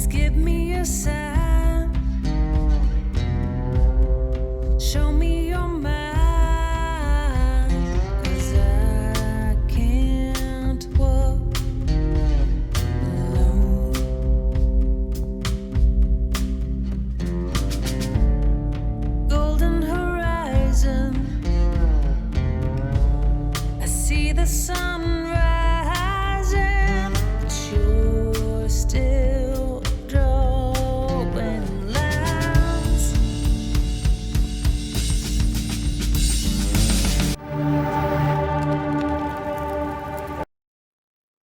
Please give me a sign. Show me your mind. 'Cause I can't walk alone. Golden horizon. I see the sun rising, but you're still drawing lines.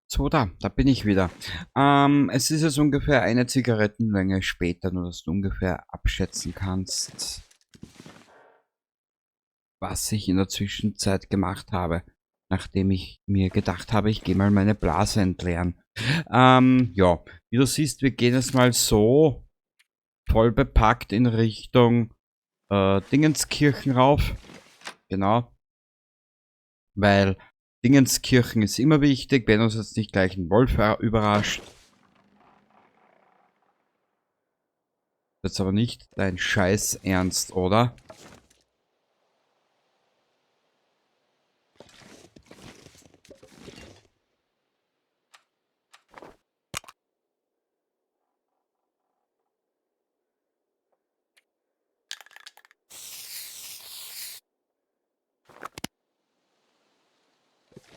So, da bin ich wieder. Es ist jetzt ungefähr eine Zigarettenlänge später, nur dass du ungefähr abschätzen kannst, was ich in der Zwischenzeit gemacht habe, nachdem ich mir gedacht habe, ich gehe mal meine Blase entleeren. Ja, wie du siehst, wir gehen jetzt mal so voll bepackt in Richtung Dingenskirchen rauf. Genau. Weil Dingenskirchen ist immer wichtig, wenn uns jetzt nicht gleich ein Wolf überrascht. Jetzt aber nicht dein Scheiß Ernst, oder?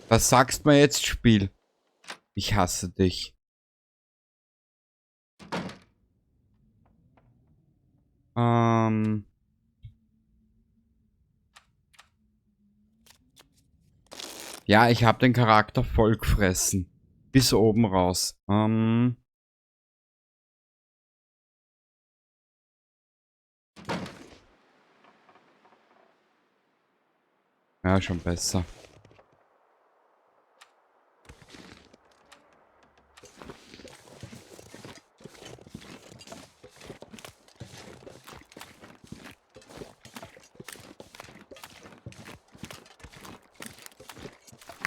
Was sagst du mir jetzt, Spiel? Ich hasse dich. Ja, ich habe den Charakter voll gefressen. Bis oben raus. Ja, schon besser.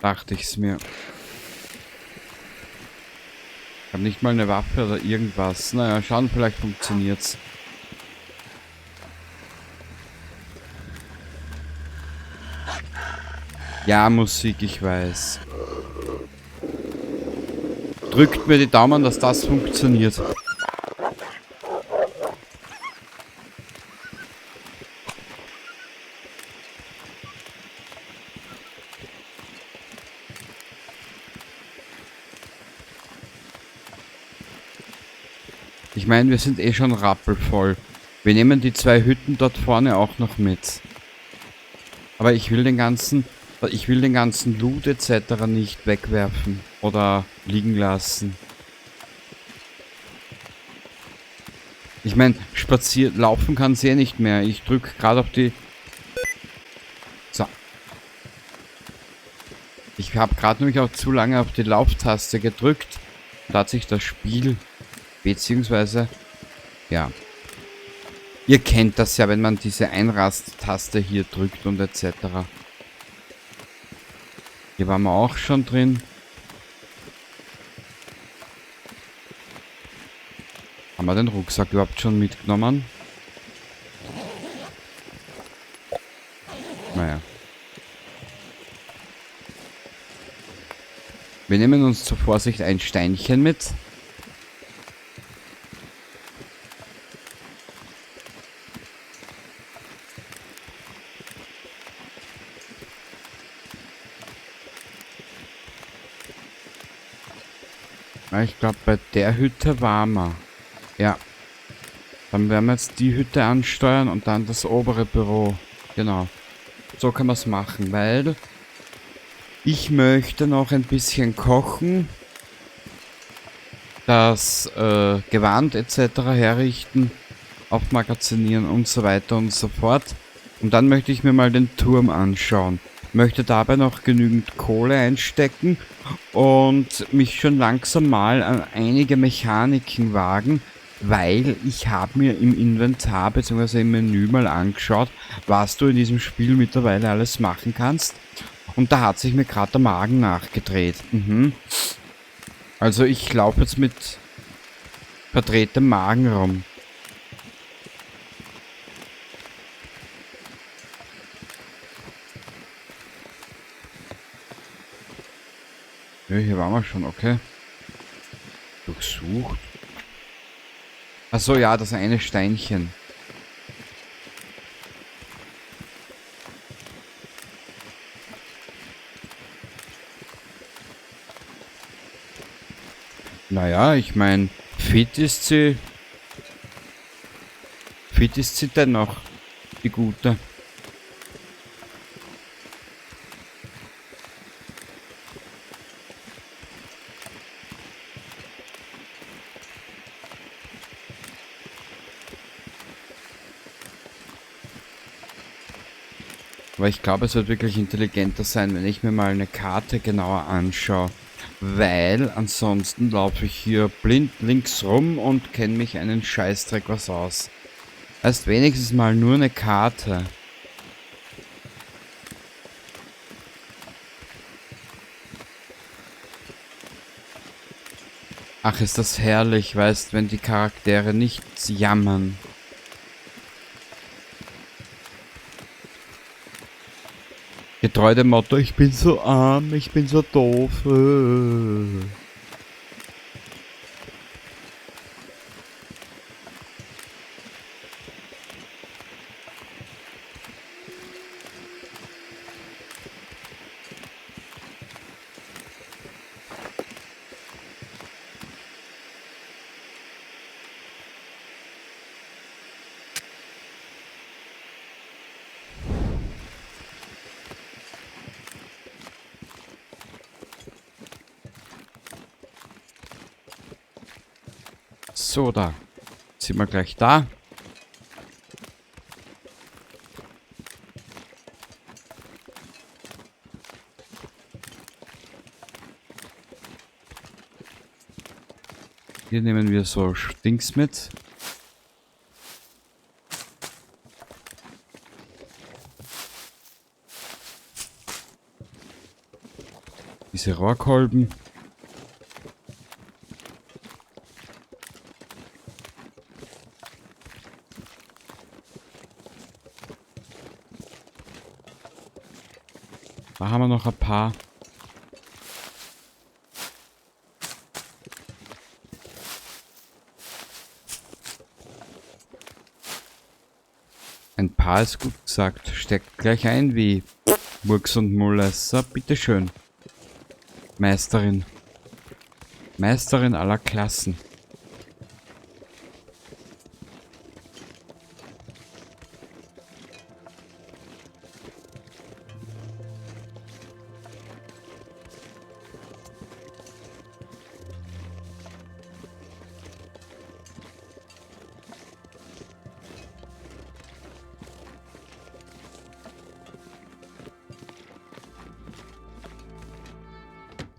Dachte ich's mir. Ich habe nicht mal eine Waffe oder irgendwas. Naja, schauen, vielleicht funktioniert's. Ja, Musik, ich weiß. Drückt mir die Daumen, dass das funktioniert. Ich meine, wir sind eh schon rappelvoll. Wir nehmen die 2 Hütten dort vorne auch noch mit. Aber ich will den ganzen Loot etc. nicht wegwerfen oder liegen lassen. Ich meine, laufen kann sie eh nicht mehr. Ich drücke gerade auf die... So. Ich habe gerade nämlich auch zu lange auf die Lauftaste gedrückt. Und da hat sich das Spiel... Beziehungsweise... Ja. Ihr kennt das ja, wenn man diese Einrast-Taste hier drückt und etc. Hier waren wir auch schon drin. Haben wir den Rucksack überhaupt schon mitgenommen? Naja. Wir nehmen uns zur Vorsicht ein Steinchen mit. Ich glaube, bei der Hütte waren wir. Ja. Dann werden wir jetzt die Hütte ansteuern und dann das obere Büro. Genau. So kann man es machen, weil ich möchte noch ein bisschen kochen, das Gewand etc. herrichten, aufmagazinieren und so weiter und so fort. Und dann möchte ich mir mal den Turm anschauen. Möchte dabei noch genügend Kohle einstecken und mich schon langsam mal an einige Mechaniken wagen, weil ich habe mir im Inventar bzw. im Menü mal angeschaut, was du in diesem Spiel mittlerweile alles machen kannst. Und da hat sich mir gerade der Magen nachgedreht. Also ich laufe jetzt mit verdrehtem Magen rum. Ja, hier waren wir schon, okay. Durchsucht. Achso, ja, das eine Steinchen. Naja, ich meine, fit ist sie. Fit ist sie dennoch, die Gute. Aber ich glaube, es wird wirklich intelligenter sein, wenn ich mir mal eine Karte genauer anschaue. Weil ansonsten laufe ich hier blind links rum und kenne mich einen Scheißdreck was aus. Heißt wenigstens mal nur eine Karte. Ach, ist das herrlich, weißt, wenn die Charaktere nicht jammern. Getreu dem Motto, ich bin so arm, ich bin so doof. So, da. Sind wir gleich da. Hier nehmen wir so Dings mit. Diese Rohrkolben. Da haben wir noch ein paar. Ein paar ist gut gesagt. Steckt gleich ein wie Murks und Mulles. So, bitteschön. Meisterin. Meisterin aller Klassen.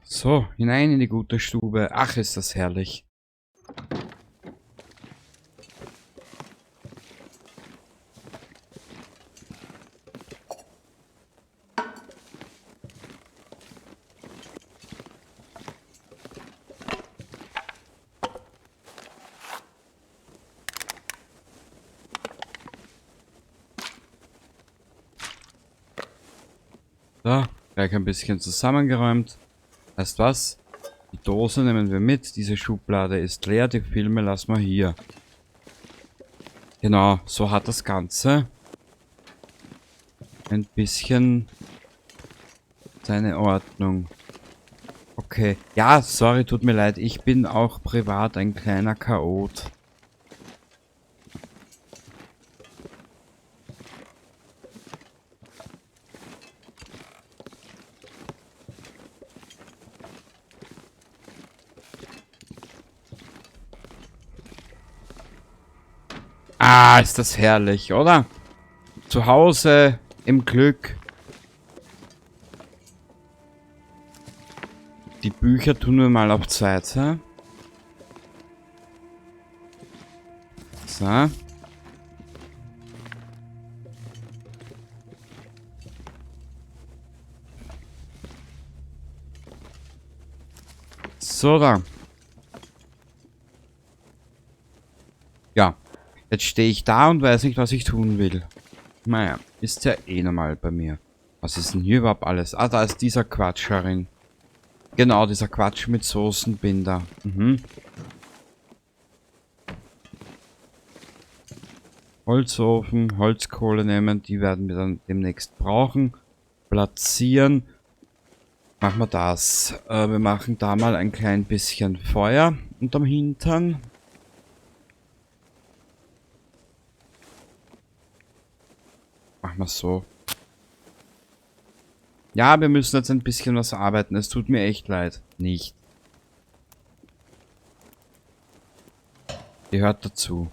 So, hinein in die gute Stube. Ach, ist das herrlich. So, gleich ein bisschen zusammengeräumt. Weißt was? Die Dose nehmen wir mit. Diese Schublade ist leer. Die Filme lassen wir hier. Genau, so hat das Ganze ein bisschen seine Ordnung. Okay. Ja, sorry, tut mir leid. Ich bin auch privat ein kleiner Chaot. Ah, ist das herrlich, oder? Zu Hause, im Glück. Die Bücher tun wir mal auf Seite. So. So, da. Ja, jetzt stehe ich da und weiß nicht, was ich tun will. Naja, ist ja eh normal bei mir. Was ist denn hier überhaupt alles? Ah, da ist dieser Quatsch herin. Genau, dieser Quatsch mit Soßenbinder. Mhm. Holzofen, Holzkohle nehmen, die werden wir dann demnächst brauchen. Platzieren. Machen wir das. Wir machen da mal ein klein bisschen Feuer unterm Hintern. Machen wir so. Ja, wir müssen jetzt ein bisschen was arbeiten. Es tut mir echt leid. Nicht. Gehört dazu.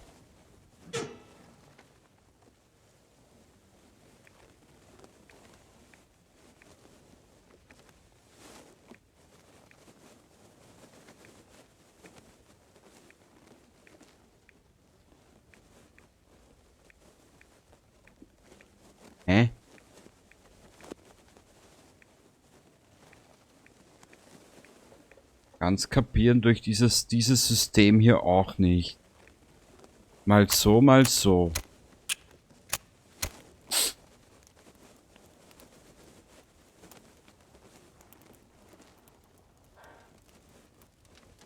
Hä? Ganz kapieren durch dieses System hier auch nicht. Mal so, mal so.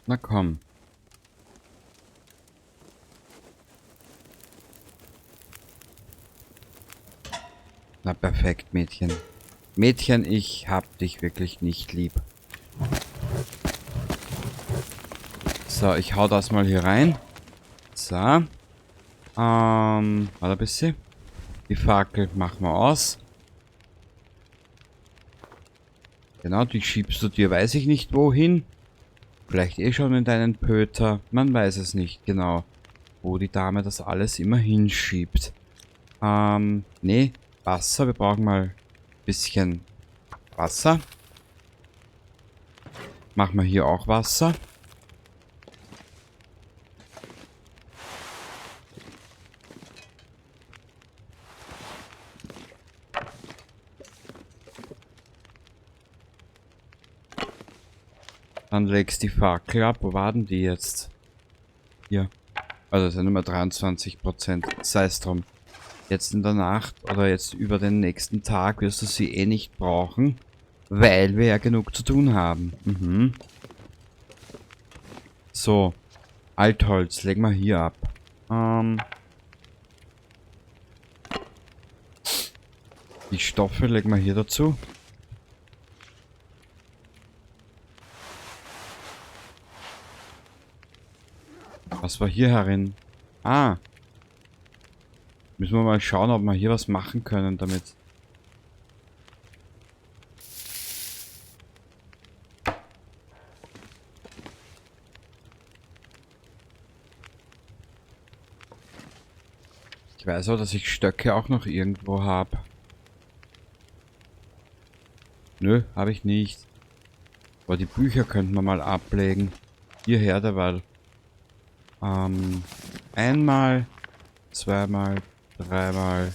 Na komm. Na perfekt, Mädchen. Mädchen, ich hab dich wirklich nicht lieb. So, ich hau das mal hier rein. So. Warte ein bisschen. Die Fackel machen wir aus. Genau, die schiebst du dir, weiß ich nicht wohin. Vielleicht eh schon in deinen Pöter. Man weiß es nicht genau, wo die Dame das alles immer hinschiebt. Nee, Wasser. Wir brauchen mal ein bisschen Wasser. Machen wir hier auch Wasser. Dann legst die Fackel ab. Wo waren die jetzt? Hier. Also das sind immer 23%. Sei es drum. Jetzt in der Nacht oder jetzt über den nächsten Tag wirst du sie eh nicht brauchen. Weil wir ja genug zu tun haben. Mhm. So. Altholz legen wir hier ab. Die Stoffe legen wir hier dazu. Was war hier herin? Ah. Müssen wir mal schauen, ob wir hier was machen können damit. Ich weiß auch, dass ich Stöcke auch noch irgendwo habe. Nö, habe ich nicht. Aber die Bücher könnten wir mal ablegen. Hierher derweil. Einmal, zweimal, dreimal,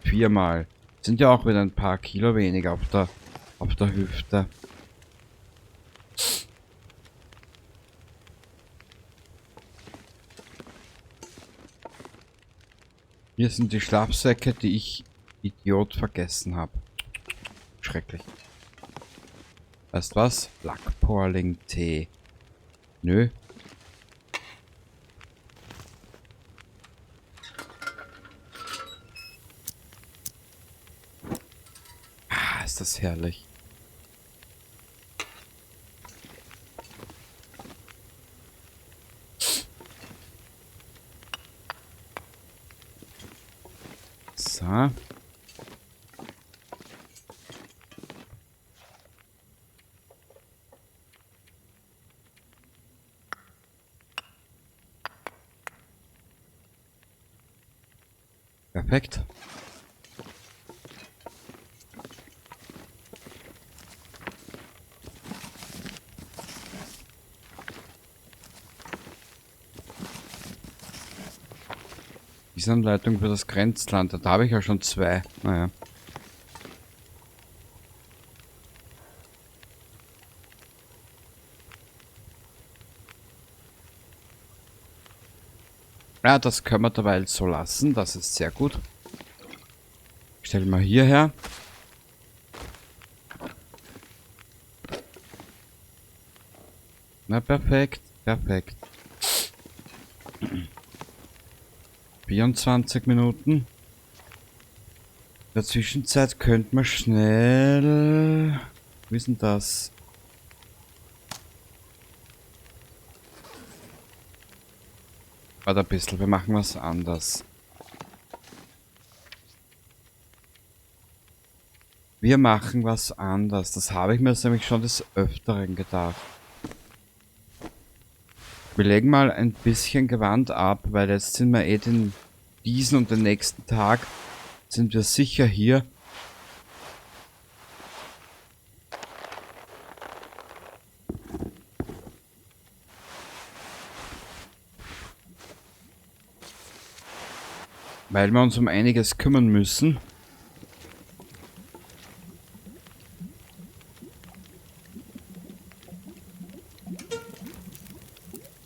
viermal. Sind ja auch wieder ein paar Kilo weniger auf der Hüfte. Hier sind die Schlafsäcke, die ich, Idiot, vergessen habe. Schrecklich. Weißt was? Lackporling-Tee. Nö. Ah, ist das herrlich. So. Perfekt. Wiesenanleitung für das Grenzland. Da habe ich ja schon zwei. Naja. Ja, das können wir dabei so lassen. Das ist sehr gut. Stellen wir hierher. Na, perfekt. Perfekt. 24 Minuten. In der Zwischenzeit könnte man schnell... Wie ist denn das? Warte ein bisschen, wir machen was anders. Wir machen was anders. Das habe ich mir jetzt nämlich schon des Öfteren gedacht. Wir legen mal ein bisschen Gewand ab, weil jetzt sind wir diesen und den nächsten Tag sind wir sicher hier. Weil wir uns um einiges kümmern müssen.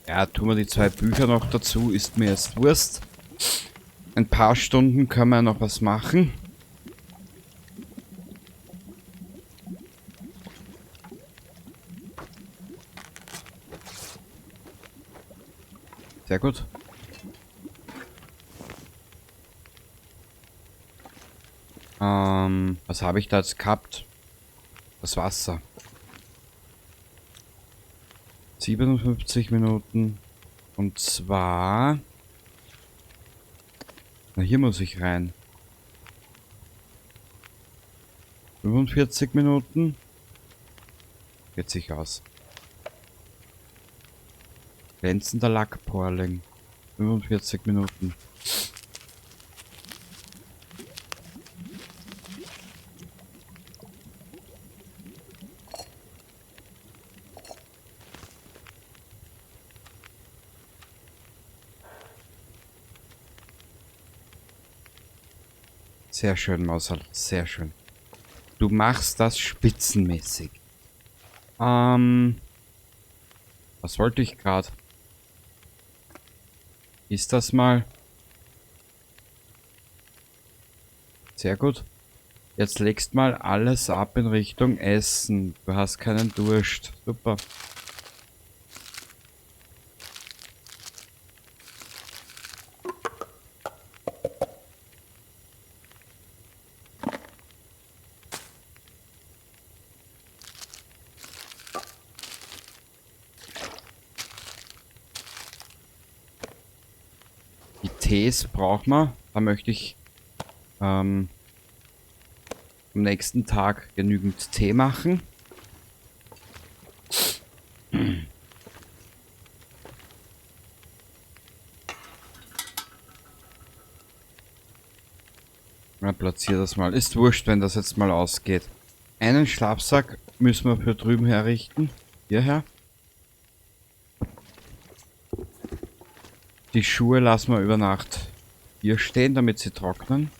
Ja, tun wir die 2 Bücher noch dazu, ist mir jetzt Wurst. Ein paar Stunden können wir noch was machen. Sehr gut. Was habe ich da jetzt gehabt? Das Wasser. 57 Minuten. Und zwar... Na, hier muss ich rein. 45 Minuten. Geht sich aus. Glänzender Lackporling. 45 Minuten. Sehr schön, Mausal. Sehr schön. Du machst das spitzenmäßig. Was wollte ich gerade? Ist das mal? Sehr gut. Jetzt legst mal alles ab in Richtung Essen. Du hast keinen Durst. Super. Die Tees brauchen wir. Da möchte ich am nächsten Tag genügend Tee machen. Ja, platziere das mal. Ist wurscht, wenn das jetzt mal ausgeht. Einen Schlafsack müssen wir für drüben herrichten. Hierher. Die Schuhe lassen wir über Nacht hier stehen, damit sie trocknen.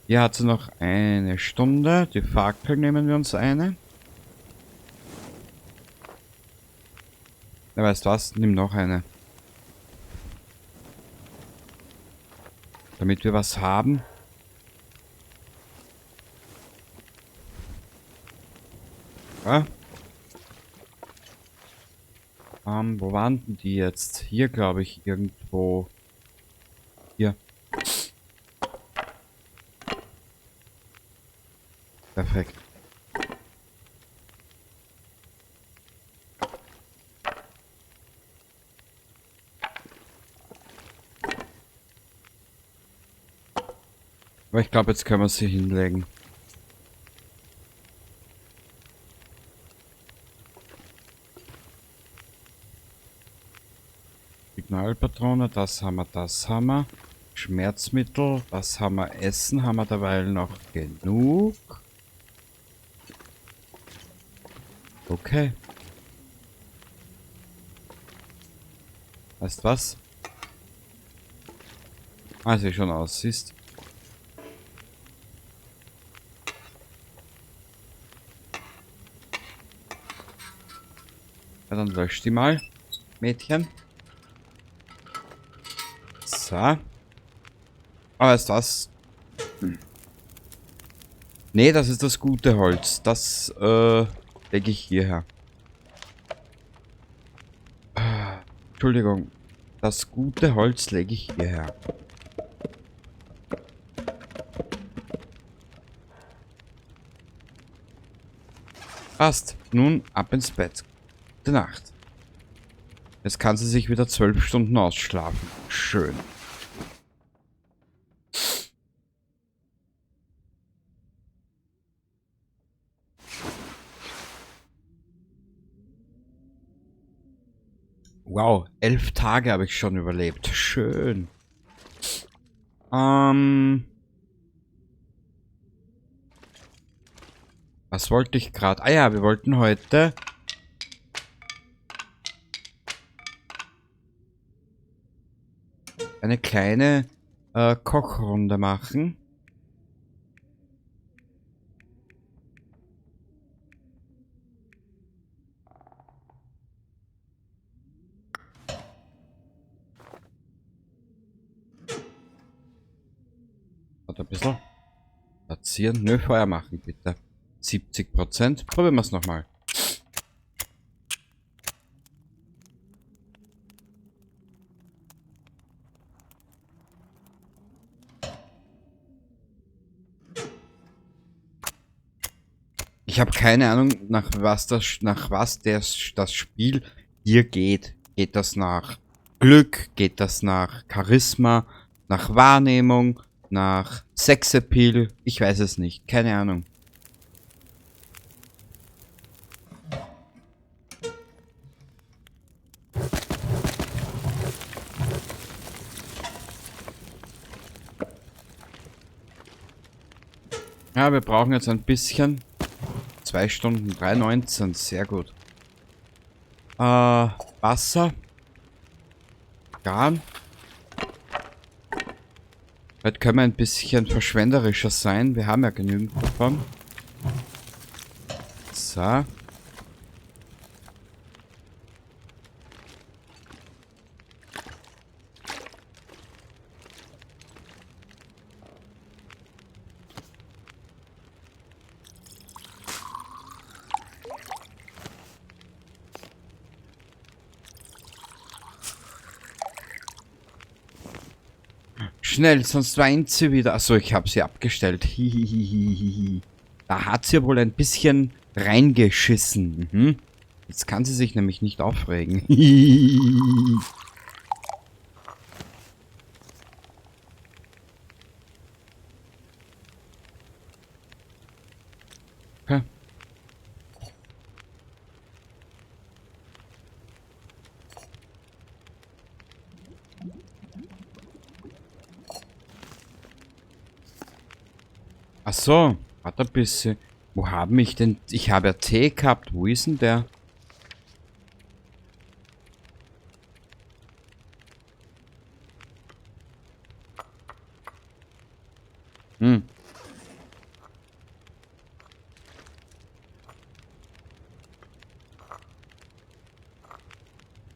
Hier hat sie noch eine Stunde. Die Fackel nehmen wir uns eine. Ja, weißt du was? Nimm noch eine. Damit wir was haben. Ja. Wo waren denn die jetzt? Hier, glaube ich, irgendwo. Hier. Perfekt. Aber ich glaube, jetzt können wir sie hinlegen. Signalpatrone, das haben wir, das haben wir. Schmerzmittel, was haben wir? Essen haben wir derweil noch genug. Okay. Weißt was? Ah, sie schon aus, siehst. Ja, dann lösch die mal, Mädchen. So. Aber ist das... Nee, das ist das gute Holz. Das lege ich hierher. Entschuldigung. Das gute Holz lege ich hierher. Passt. Nun ab ins Bett. Gute Nacht. Jetzt kann sie sich wieder 12 Stunden ausschlafen. Schön. Wow, 11 Tage habe ich schon überlebt. Schön. Was wollte ich gerade? Ah ja, wir wollten heute eine kleine Kochrunde machen. Warte ein bisschen. Platzieren. Nö, Feuer machen, bitte. 70%. Probieren wir es nochmal. Ich habe keine Ahnung, nach was das Spiel hier geht. Geht das nach Glück? Geht das nach Charisma? Nach Wahrnehmung? Nach Sexappeal? Ich weiß es nicht. Keine Ahnung. Ja, wir brauchen jetzt ein bisschen. 2 Stunden, 3,19, sehr gut. Wasser. Garn. Heute können wir ein bisschen verschwenderischer sein. Wir haben ja genügend davon. So. Schnell, sonst weint sie wieder. Achso, ich habe sie abgestellt. Hihihihihi. Da hat sie wohl ein bisschen reingeschissen. Mhm. Jetzt kann sie sich nämlich nicht aufregen. Okay. Ach so, warte ein bisschen. Wo haben ich denn... Ich habe ja Tee gehabt. Wo ist denn der? Hm.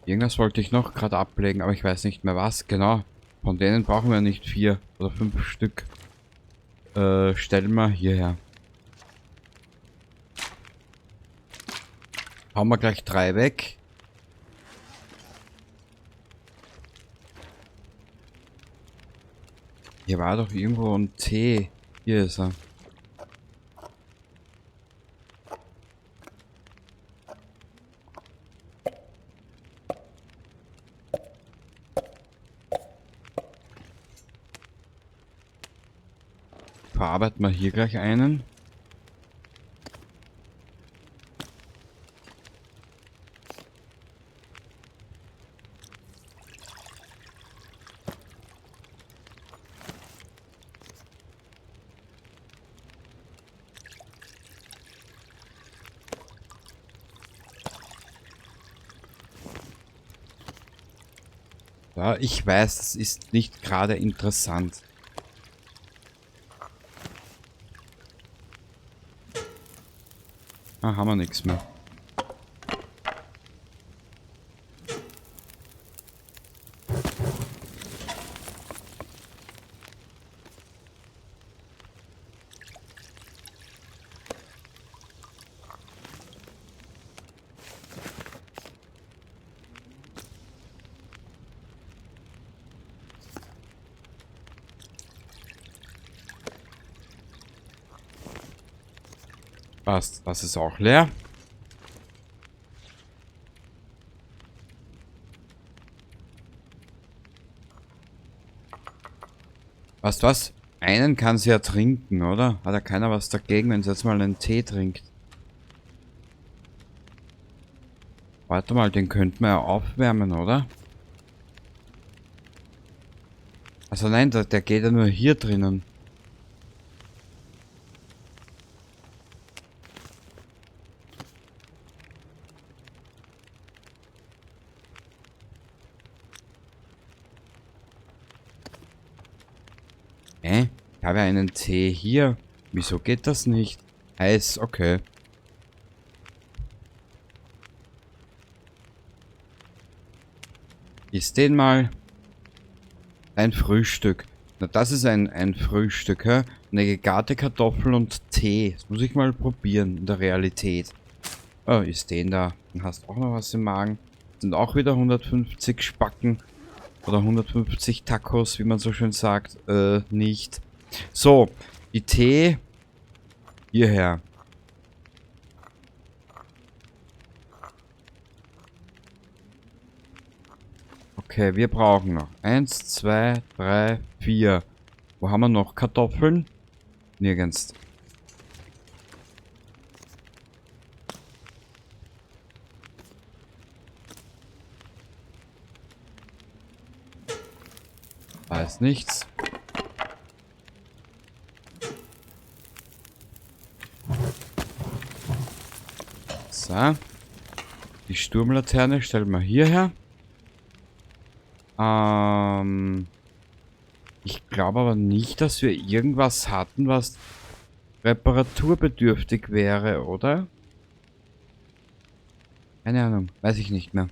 Irgendwas wollte ich noch gerade ablegen, aber ich weiß nicht mehr was. Genau. Von denen brauchen wir nicht 4 oder 5 Stück. Stellen wir hierher. Hauen wir gleich 3 weg. Hier war doch irgendwo ein Tee. Hier ist er. Verarbeiten wir hier gleich einen. Ja, ich weiß, das ist nicht gerade interessant. Ah, haben wir nichts mehr. Passt. Das ist auch leer. Weißt du was? Einen kann sie ja trinken, oder? Hat ja keiner was dagegen, wenn sie jetzt mal einen Tee trinkt. Warte mal, den könnten wir ja aufwärmen, oder? Also nein, der geht ja nur hier drinnen. Ich habe ja einen Tee hier. Wieso geht das nicht? Heiß, okay. Iss den mal. Ein Frühstück. Na, das ist ein Frühstück, hä? Eine gegarte Kartoffel und Tee. Das muss ich mal probieren in der Realität. Oh, ist den da. Dann hast auch noch was im Magen. Sind auch wieder 150 Spacken. Oder 150 Tacos, wie man so schön sagt. Nicht. So, die Tee. Hierher. Okay, wir brauchen noch 1, 2, 3, 4. Wo haben wir noch Kartoffeln? Nirgends. Da ist nichts. So. Die Sturmlaterne stellen wir hierher. Ich glaube aber nicht, dass wir irgendwas hatten, was reparaturbedürftig wäre, oder? Keine Ahnung, weiß ich nicht mehr.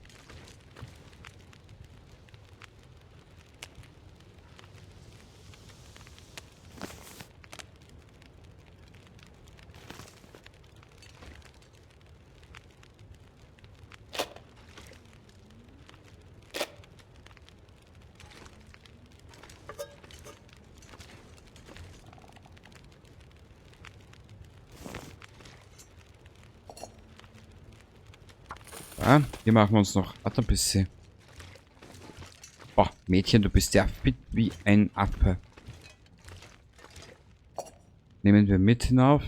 Ja, hier machen wir uns noch. Warte ein bisschen. Boah, Mädchen, du bist ja fit wie ein Affe. Nehmen wir mit hinauf.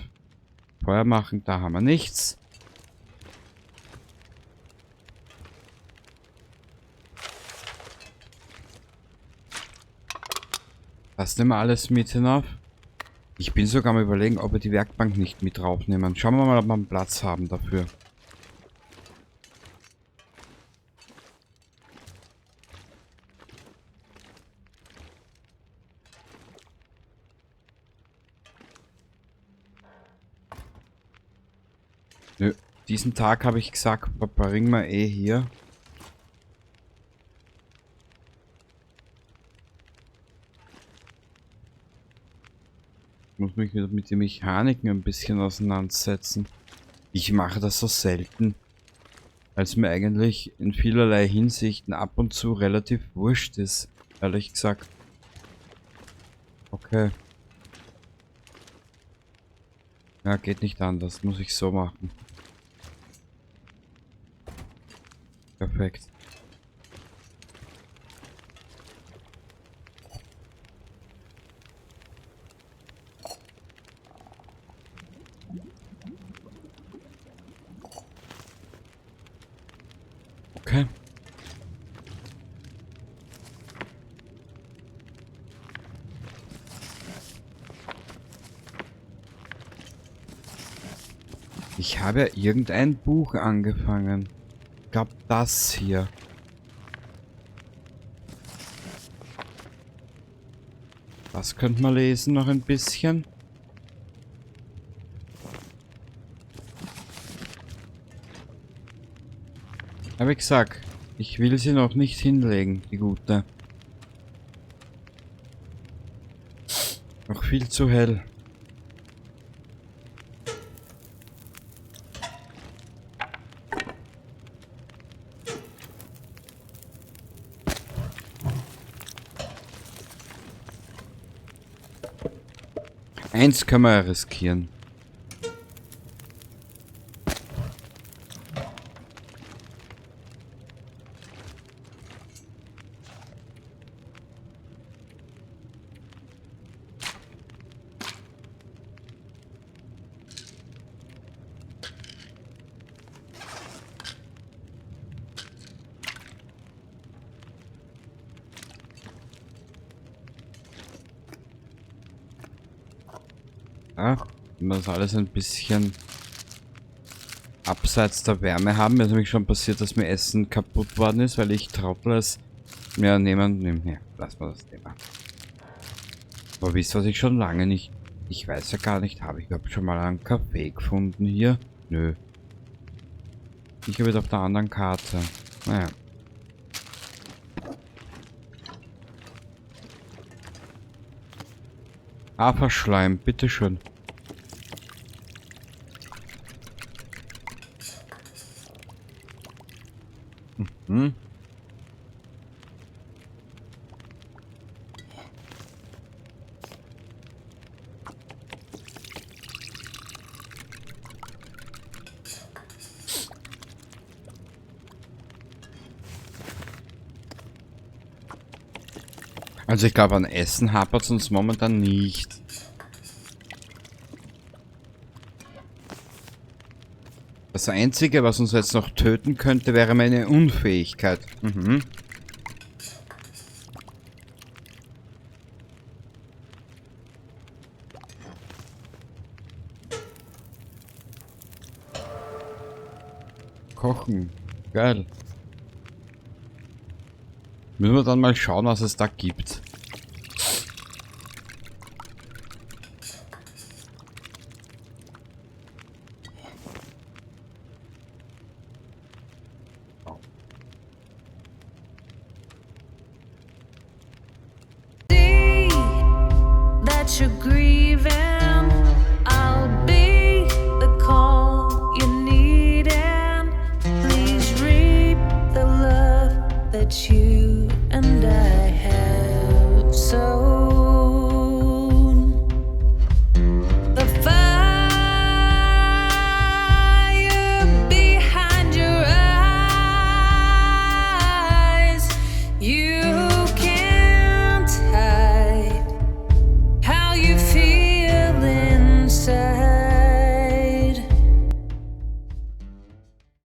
Feuer machen, da haben wir nichts. Das nehmen wir alles mit hinauf. Ich bin sogar mal überlegen, ob wir die Werkbank nicht mit draufnehmen. Schauen wir mal, ob wir einen Platz haben dafür. Nö, diesen Tag habe ich gesagt, bringen wir eh hier. Ich muss mich wieder mit den Mechaniken ein bisschen auseinandersetzen. Ich mache das so selten, weil es mir eigentlich in vielerlei Hinsichten ab und zu relativ wurscht ist, ehrlich gesagt. Okay. Ja, geht nicht anders, muss ich so machen. Perfekt. Okay. Ich habe ja irgendein Buch angefangen. Ich glaube, das hier. Das könnte man lesen noch ein bisschen. Aber wie gesagt, ich will sie noch nicht hinlegen, die gute. Noch viel zu hell. Eins können wir ja riskieren. Ja, wenn wir das alles ein bisschen abseits der Wärme haben. Mir ist nämlich schon passiert, dass mir Essen kaputt worden ist, weil ich Traubles ja, ja, lass mal das Thema. Aber wisst ihr, was ich schon lange nicht... Ich weiß ja gar nicht, habe ich überhaupt schon mal einen Kaffee gefunden hier? Nö. Ich habe jetzt auf der anderen Karte. Naja. Haferschleim, bitteschön. Mhm. Also ich glaube, an Essen hapert es uns momentan nicht. Das Einzige, was uns jetzt noch töten könnte, wäre meine Unfähigkeit. Mhm. Kochen. Geil. Müssen wir dann mal schauen, was es da gibt. See that you're grieving. I'll be the call you need, and please reap the love that you and I have. So